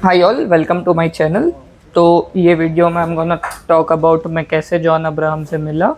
Hi all, welcome to my channel. तो ये video में I am gonna talk about मैं कैसे जॉन अब्राहम से मिला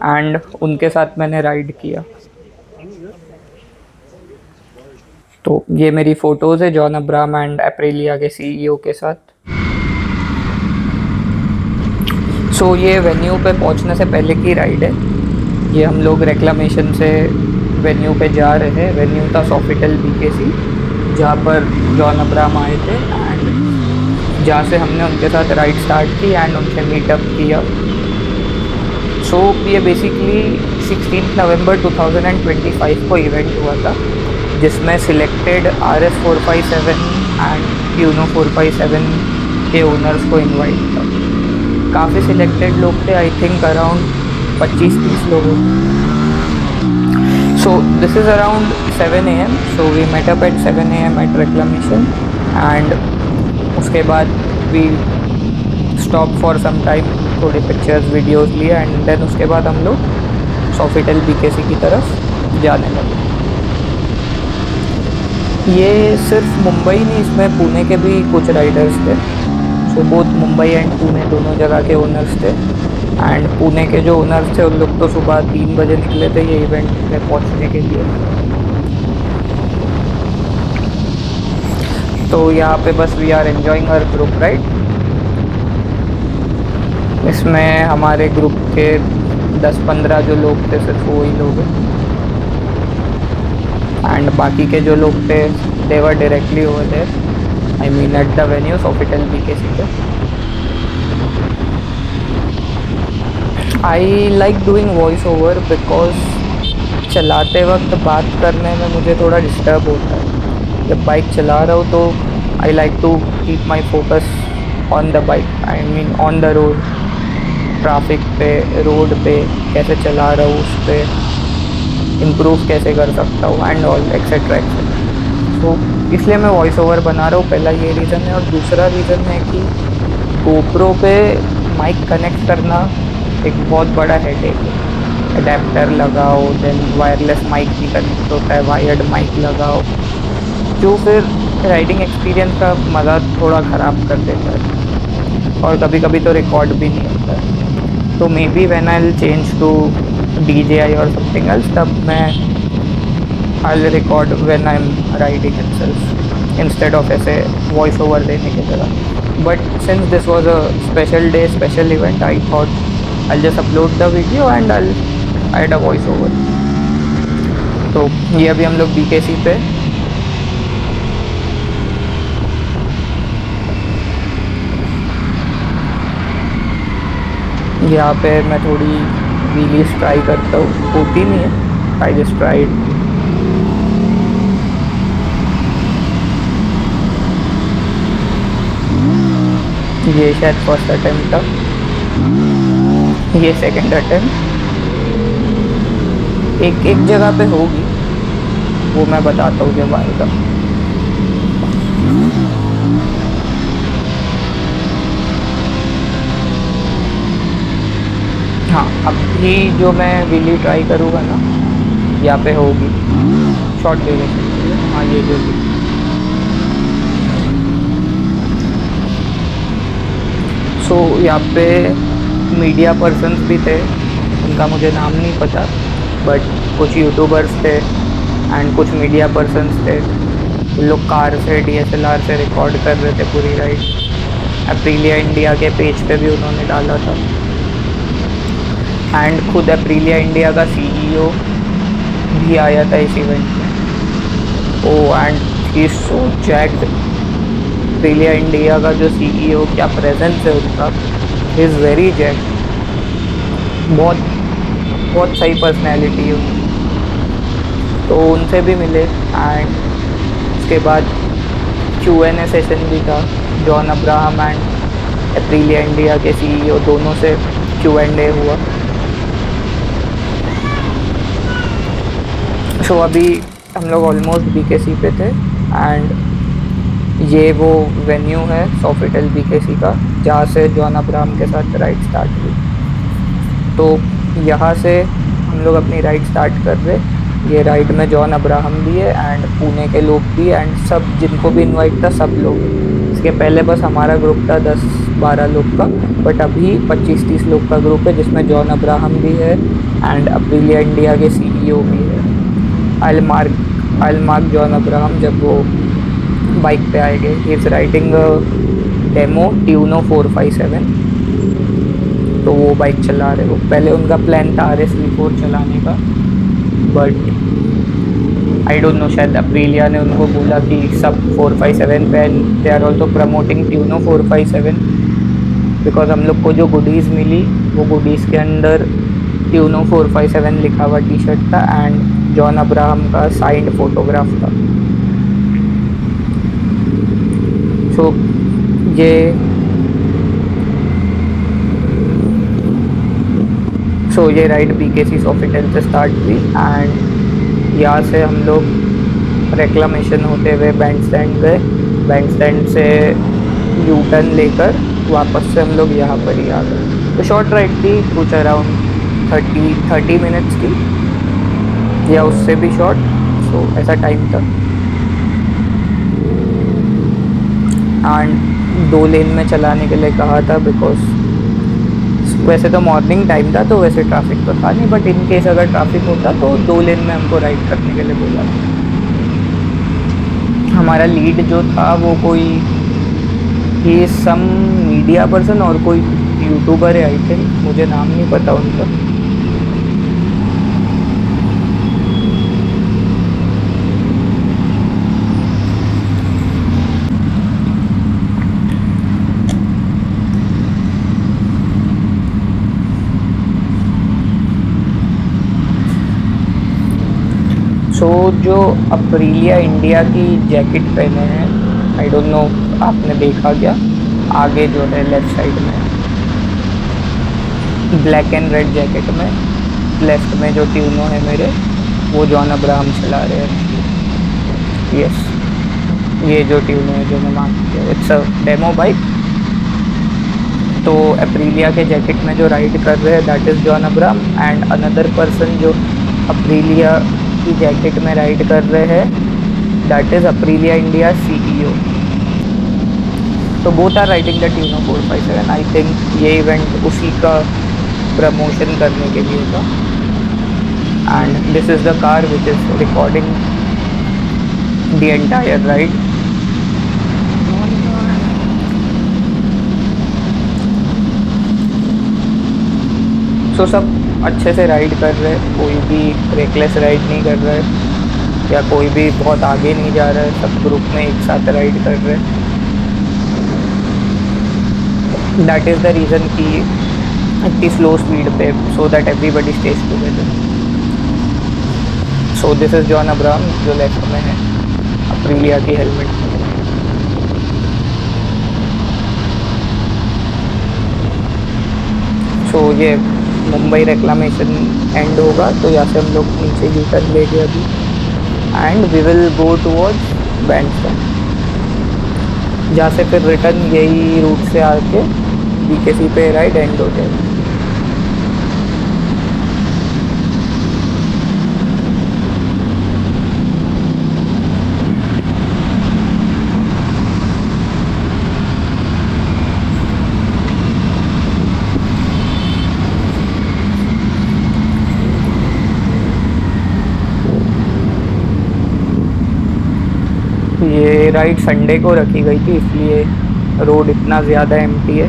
एंड उनके साथ मैंने राइड किया। तो ये मेरी फ़ोटोज़ है जॉन अब्राहम एंड एप्रिलिया के सीईओ के साथ। ये वेन्यू पे पहुंचने से पहले की राइड है। ये हम लोग रेक्लामेशन से वेन्यू पे जा रहे हैं। वेन्यू था सोफिटल बीकेसी, जहाँ पर जॉन अब्राहम आए थे एंड जहाँ से हमने उनके साथ राइड स्टार्ट की एंड उनसे मीटअप किया। ये बेसिकली 16 नवंबर 2025 को इवेंट हुआ था, जिसमें सिलेक्टेड RS457 एंड यूनो 457 के ओनर्स को इनवाइट था। काफ़ी सिलेक्टेड लोग थे, आई थिंक अराउंड 25-30 लोगों। So this is around 7 AM, so we met up at 7 AM at reclamation and उसके बाद we stop for some time, थोड़े पिक्चर्स वीडियोस लिए एंड देन उसके बाद हम लोग सोफिटल बीकेसी की तरफ जाने लगे। ये सिर्फ मुंबई नहीं, इसमें पुणे के भी कुछ राइडर्स थे। बोथ मुंबई एंड पुणे दोनों जगह के ओनर्स थे एंड पुणे के जो ओनर्स थे उन लोग तो सुबह 3 बजे निकले थे ये इवेंट में पहुंचने के लिए। तो यहाँ पे बस we are enjoying our group ride. इसमें हमारे ग्रुप के 10-15 जो लोग थे सिर्फ वो ही लोग हैं एंड बाकी के जो लोग थे they were directly over there, I mean at the venue Sofitel BKC पे। I like doing voice over because चलाते वक्त बात करने में मुझे थोड़ा डिस्टर्ब होता है। जब बाइक चला रहा हूँ तो I like to keep my focus on the bike, I mean on the road, traffic पे, रोड पे कैसे चला रहा हूँ, उस पर इम्प्रूव कैसे कर सकता हूँ एंड ऑल एक्सेट्रा एक्सेट्रा। तो इसलिए मैं वॉइस ओवर बना रहा हूँ, पहला ये रीज़न है। और दूसरा रीज़न है कि गोप्रो पे माइक कनेक्ट करना एक बहुत बड़ा हेडेक है। अडेप्टर लगाओ, देन वायरलेस माइक भी कनेक्ट होता है, वायर्ड माइक लगाओ, जो फिर राइडिंग एक्सपीरियंस का मज़ा थोड़ा ख़राब कर देता है और कभी कभी तो रिकॉर्ड भी नहीं होता है। तो maybe when I will change to DJI और समथिंग एल्स, तब मैं I will record when I am riding itself instead of ऐसे वॉइस ओवर देने की तरह। But since this was a special day, special event, I thought I'll just upload the video and I'll add a voice over। तो ये अभी हम लोग BKC पे, यहाँ पे मैं थोड़ी व्हीलीज ट्राई करता हूँ, होती नहीं है, आई जस्ट ट्राइड। ये शायद फर्स्ट अटेम्प्ट था, ये सेकंड अटेम्प्ट। एक एक जगह पे होगी, वो मैं बताता हूँ जब आएगा। हाँ, अभी जो मैं व्हीली ट्राई करूँगा ना, यहाँ पे होगी शॉर्ट ड्यूरेशन के लिए। हाँ, ये जो भी यहाँ पे मीडिया पर्सन्स भी थे, उनका मुझे नाम नहीं पता, बट कुछ यूट्यूबर्स थे एंड कुछ मीडिया पर्सन्स थे। उन लोग कार से DSLR से रिकॉर्ड कर रहे थे पूरी राइड। एप्रिलिया इंडिया के पेज पे भी उन्होंने डाला था एंड खुद एप्रिलिया इंडिया का CEO भी आया था इस इवेंट में। And he is so jacked. Aprilia India का जो CEO, क्या प्रेजेंस है उनका, इज़ वेरी जैक्ड। बहुत बहुत सही पर्सनैलिटी है उनकी। तो उनसे भी मिले एंड उसके बाद Q&A सेशन भी था। John Abraham and Aprilia India के CEO दोनों से Q&A हुआ। अभी हम लोग ऑलमोस्ट BKC पे थे एंड ये वो वेन्यू है सोफिटल BKC का, जहाँ से जॉन अब्राहम के साथ राइड स्टार्ट हुई। तो यहाँ से हम लोग अपनी राइड स्टार्ट कर रहे। ये राइड में जॉन अब्राहम भी है एंड पुणे के लोग भी एंड सब जिनको भी इनवाइट था सब लोग, इसके पहले बस हमारा ग्रुप था 10-12 लोग का, बट अभी 25-30 लोग का ग्रुप है, जिसमें जॉन अब्राहम भी है एंड अप्रिलिया इंडिया के सीईओ भी है। आई मार्क जॉन अब्राहम जब वो बाइक पे आएंगे। ही इज़ राइडिंग डेमो ट्यूनो 457, तो वो बाइक चला रहे हो। पहले उनका प्लान था RS-V4 चलाने का, बट आई डोंट नो, शायद अप्रीलिया ने उनको बोला कि सब 457 पे, they are also promoting Tuono 457, because हम लोग को जो गुडीज़ मिली वो गुडीज़ के अंदर ट्यूनो 457 लिखा हुआ टी शर्ट था एंड जॉन अब्राहम का साइंड फोटोग्राफ था। सो ये ये राइड BKC सॉफिटेल से स्टार्ट हुई एंड यहाँ से हम लोग रेक्लामेशन होते हुए बैंक स्टैंड गए। बैंक स्टैंड से यू टर्न लेकर वापस से हम लोग यहाँ पर ही आ गए। तो शॉर्ट राइड थी, कुछ अराउंड 30 मिनट्स की या उससे भी शॉर्ट, सो ऐसा टाइम था। एंड 2 लेन में चलाने के लिए कहा था, बिकॉज वैसे तो मॉर्निंग टाइम था तो वैसे ट्रैफिक तो था नहीं, बट इन केस अगर ट्रैफिक होता तो 2 लेन में हमको राइड करने के लिए बोला था। हमारा लीड जो था वो कोई ही सम मीडिया पर्सन और कोई यूट्यूबर है, आई थिंक, मुझे नाम नहीं पता उनका। सो जो अप्रीलिया इंडिया की जैकेट पहने हैं, आई डोंट नो आपने देखा क्या, आगे जो है लेफ्ट साइड में ब्लैक एंड रेड जैकेट में लेफ्ट में जो ट्यूनो है मेरे, वो जॉन अब्राहम चला रहे हैं। यस, ये जो ट्यूनो है जो मैं मांग किया, इट्स अ डेमो बाइक। तो अप्रीलिया के जैकेट में जो राइड कर रहे हैं that is John Abraham and another person जो अप्रीलिया की जैकेट में राइड कर रहे हैं that is Aprilia India CEO। तो both are riding the Tuono 457। I think ये इवेंट उसी का प्रमोशन करने के लिए था and this is the car which is recording the entire ride. So सब अच्छे से राइड कर रहे हैं, कोई भी रेकलेस राइड नहीं कर रहा है या कोई भी बहुत आगे नहीं जा रहा है, सब ग्रुप में एक साथ राइड कर रहे हैं। दैट इज़ द रीज़न कि इतनी स्लो स्पीड पे, so that everybody stage together. So this is John Abraham जो लेफ्ट में है अप्रीलिया की हेलमेट में। सो ये मुंबई रेक्लामेशन एंड होगा तो यहाँ से हम लोग नीचे यू टर्न लेंगे अभी and we will go towards bandstand, जहाँ से फिर रिटर्न यही रूट से आके BKC पे राइड एंड होते हैं। ये राइड संडे को रखी गई थी, इसलिए रोड इतना ज़्यादा एम्प्टी है।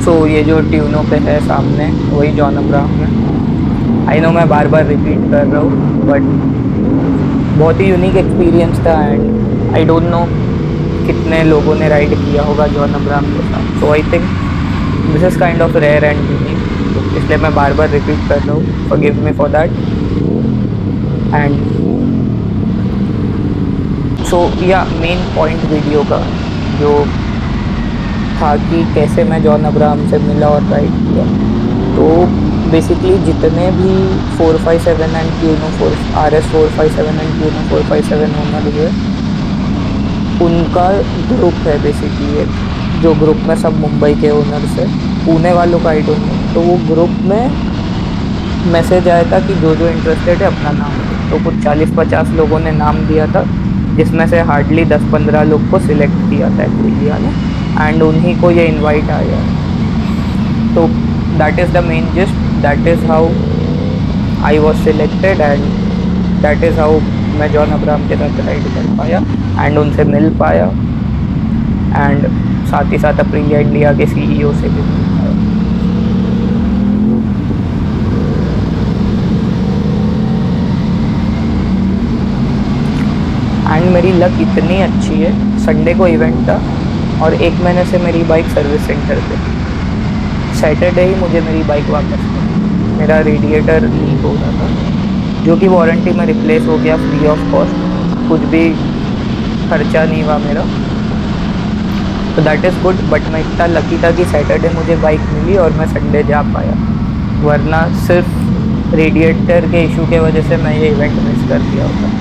सो ये जो ट्यूनो पे है सामने वही जॉन अब्राहम है। आई नो मैं बार बार रिपीट कर रहा हूँ, बट बहुत ही यूनिक एक्सपीरियंस था एंड आई डोंट नो कितने लोगों ने राइड किया होगा जॉन अब्राहम के साथ। So I think this is kind of rare and unique, तो इसलिए मैं बार बार रिपीट कर रहा हूँ, forgive me for that. And so या मेन पॉइंट वीडियो का जो था कि कैसे मैं जॉन अब्राहम से मिला और राइड किया, तो बेसिकली जितने भी 457 and quinoa 4 RS 457 and quinoa 457 owner हुए, उनका ग्रुप है बेसिकली एक, जो ग्रुप में सब मुंबई के ओनर्स है। पुणे वालों का आई डोंट नो। तो वो ग्रुप में मैसेज आया था कि जो जो इंटरेस्टेड है अपना नाम दे, तो कुछ 40-50 लोगों ने नाम दिया था, जिसमें से हार्डली 10-15 लोग को सिलेक्ट किया था एक्चुअली ने, एंड उन्हीं को ये इनवाइट आया। तो that is the main gist, that is how I was selected, and that is how मैं जॉन अब्राहम के साथ राइड कर पाया एंड उनसे मिल पाया, एंड साथ ही साथ अप्रीलिया इंडिया के सीईओ से भी मिल पाया। एंड मेरी लक इतनी अच्छी है, संडे को इवेंट था और 1 महीने से मेरी बाइक सर्विस सेंटर पे थी। सैटरडे ही मुझे मेरी बाइक वापस मिली। मेरा रेडिएटर लीक हो रहा था, जो कि वारंटी में रिप्लेस हो गया फ्री ऑफ कॉस्ट, कुछ भी खर्चा नहीं हुआ मेरा। तो दैट इज़ गुड, बट मैं इतना लकी था कि सैटरडे मुझे बाइक मिली और मैं संडे जा पाया, वरना सिर्फ रेडिएटर के इशू के वजह से मैं ये इवेंट मिस कर दिया होता।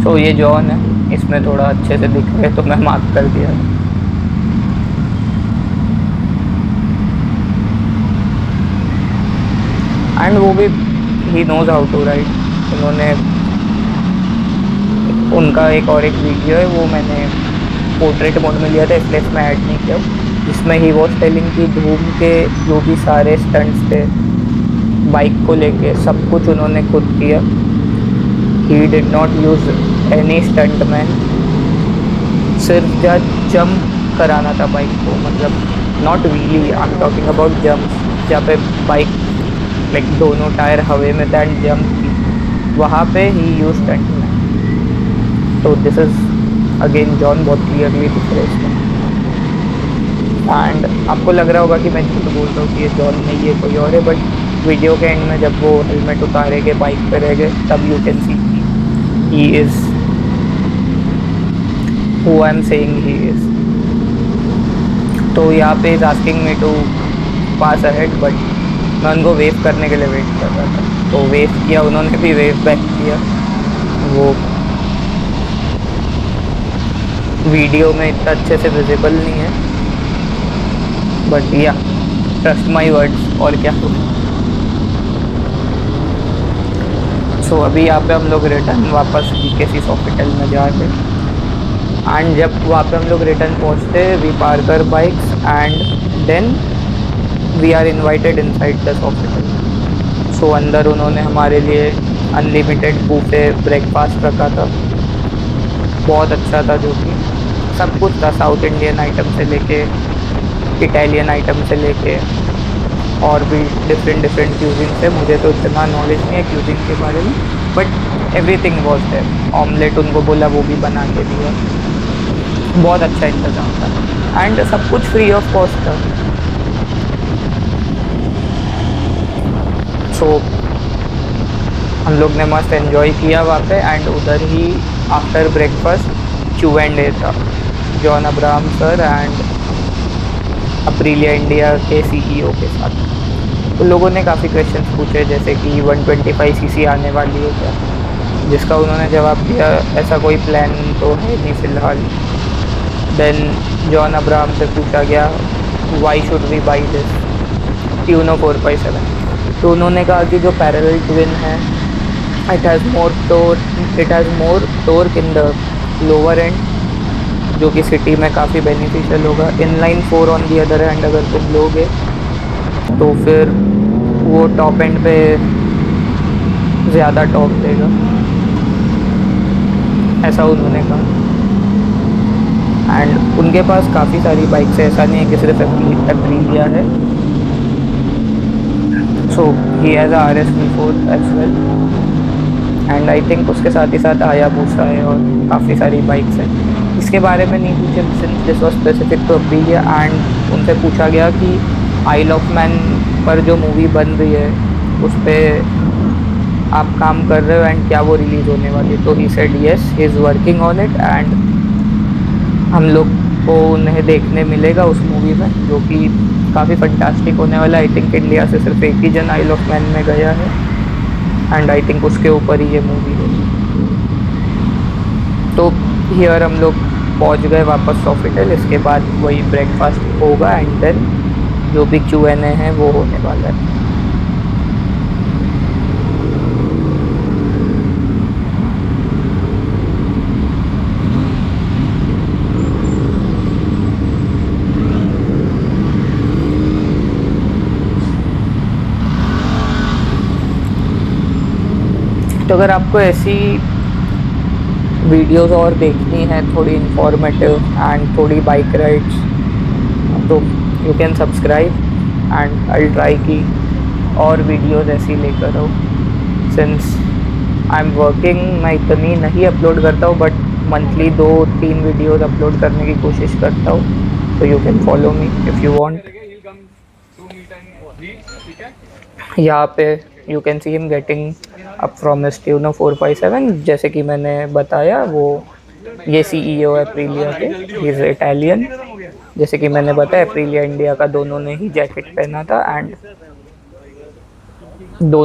तो ये जॉन है, इसमें थोड़ा अच्छे से दिख रहे तो मैं मार्क कर दिया। एंड वो भी he knows how to ride. उन्होंने उनका एक वीडियो है, वो मैंने पोर्ट्रेट मोड में लिया था इसलिए इसमें ऐड नहीं किया, जिसमें ही वॉज टेलिंग कि धूम के जो भी सारे स्टंट्स थे बाइक को लेके सब कुछ उन्होंने खुद किया। He did not use any stunt man, सिर्फ जंप कराना था बाइक को, मतलब not wheelie, I am talking about jump, जहाँ पे बाइक लाइक दोनों टायर हवे में था एंड जंप की, वहाँ पे ही यूज स्टंट मैन। तो दिस इज़ अगेन जॉन, बहुत क्लियरली दिख रहा है इसमें। एंड आपको लग रहा होगा कि मैं झूठ बोल रहा हूँ कि ये जॉन नहीं, ये कोई और है, बट वीडियो के एंड में जब वो हेलमेट उतारे के बाइक पे रह गए, तब you can see he is who I'm saying he is. तो यहाँ पे is asking me to pass ahead, but मैं उनको वेव करने के लिए वेट कर रहा था, तो वेव किया, उन्होंने भी वेव बैक किया। वो वीडियो में इतना अच्छे से विजिबल नहीं है, बट या ट्रस्ट माई वर्ड्स, और क्या। सो अभी यहाँ पे हम लोग रिटर्न वापस BKC हॉस्पिटल में जा रहे, एंड जब वहाँ पे हम लोग रिटर्न पहुँचते, we park our bikes and then we are invited inside the hospital. So अंदर उन्होंने हमारे लिए अनलिमिटेड बूफे ब्रेकफास्ट रखा था, बहुत अच्छा था, जो कि सब कुछ था, साउथ इंडियन आइटम से लेके इटालियन आइटम से लेके और भी डिफरेंट क्यूजिन से। मुझे तो इतना नॉलेज नहीं है क्यूजिन के बारे में, but everything was there. Omelette उनको बोला, वो भी बना के दिया, बहुत अच्छा इंतज़ाम था, एंड सब कुछ फ्री ऑफ कॉस्ट था। सो हम लोग ने मस्त एंजॉय किया वहाँ पे, एंड उधर ही आफ्टर ब्रेकफास्ट Q&A था, John Abraham sir and अप्रीलिया India के CEO के साथ। तो लोगों ने काफ़ी क्वेश्चंस पूछे, जैसे कि 125cc आने वाली है क्या, जिसका उन्होंने जवाब दिया ऐसा कोई प्लान तो है नहीं फ़िलहाल। देन जॉन अब्राहम से पूछा गया why should we buy this Tuono 457, तो उन्होंने कहा कि जो पैरेलल ट्विन है, it has more torque in the lower end, जो कि सिटी में काफ़ी बेनिफिशियल होगा। Inline 4 on the other hand अगर तुम लोगे तो फिर वो टॉप एंड पे ज़्यादा टॉप देगा, ऐसा उन्होंने कहा। एंड उनके पास काफ़ी सारी बाइक्स है, ऐसा नहीं है कि सिर्फ एप्रीलिया है। So he has a RS V4 as well, and I think उसके साथ ही साथ हायाबुसा है और काफ़ी सारी बाइक्स हैं। इसके बारे में नहीं पूछे since this was specific to Aprilia, and उनसे पूछा गया कि आइल ऑफ मैन पर जो मूवी बन रही है उस पर आप काम कर रहे हो एंड क्या वो रिलीज होने वाली है? तो he said yes, he is working on it and हम लोग को उन्हें देखने मिलेगा उस मूवी में, जो कि काफ़ी फंटास्टिक होने वाला है। आई थिंक इंडिया से सिर्फ एक ही जन आइल ऑफ मैन में गया है एंड आई थिंक उसके ऊपर ही ये मूवी होगी। तो हियर हम लोग पहुंच गए वापस सॉफिटेल। इसके बाद वही ब्रेकफास्ट होगा एंड देन जो भी Q&A है वो होने वाला है। तो अगर आपको ऐसी वीडियोस और देखनी है थोड़ी इंफॉर्मेटिव एंड थोड़ी बाइक राइड्स, तो you can subscribe and I try की और वीडियोस ऐसी लेकर आओ। सिंस आई एम वर्किंग, मैं इतनी नहीं अपलोड करता हूँ बट मंथली 2-3 वीडियोस अपलोड करने की कोशिश करता हूँ। तो you can follow me if you want. यहाँ पे you can see him getting up from his Tuono 457। जैसे कि मैंने बताया, वो ये CEO है एप्रिलिया के, ही इज़ इटालियन। जैसे कि मैंने बताया, एप्रिलिया इंडिया का दोनों ने ही जैकेट पहना था एंड दोनों